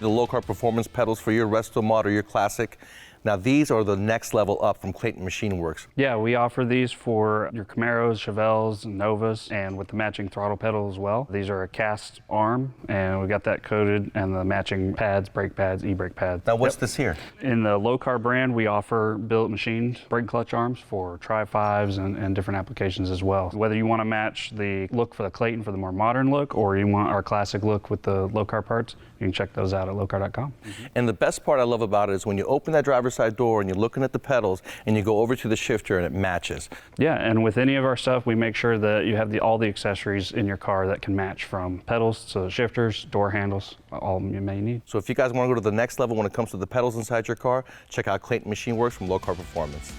The Lokar Performance pedals for your Restomod or your Classic. Now these are the next level up from Clayton Machine Works. Yeah, we offer these for your Camaros, Chevelles, and Novas, and with the matching throttle pedal as well. These are a cast arm, and we got that coated, and the matching pads, brake pads, e-brake pads. Now what's this here? In the Lokar brand, we offer billet machined brake clutch arms for Tri-5s and different applications as well. Whether you want to match the look for the Clayton for the more modern look, or you want our classic look with the Lokar parts, you can check those out at lokar.com. And the best part I love about it is when you open that driver's side door and you're looking at the pedals and you go over to the shifter and it matches. Yeah, and with any of our stuff, we make sure that you have all the accessories in your car that can match, from pedals to shifters, door handles, all you may need. So if you guys want to go to the next level when it comes to the pedals inside your car, check out Clayton Machine Works from Lokar Performance.